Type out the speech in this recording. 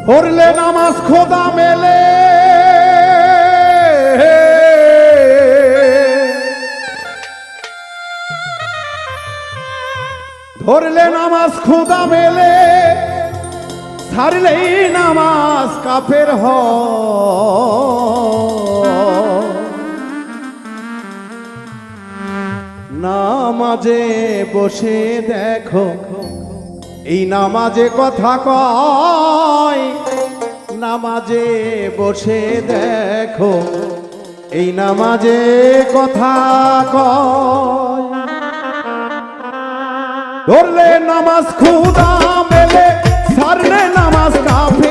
পড়লে নামাজ খোদা মেলে, ধরলে নামাজ খোদা মেলে, ছাড়লেই নামাজ কাফের হয়। নামাজে বসে দেখো, এই নামাজে কথা কয়, নামাজে বসে দেখো, এই নামাজে কথা কয়। ধরলে নামাজ খোদা মেলে, ছাড়লে নামাজ কাফের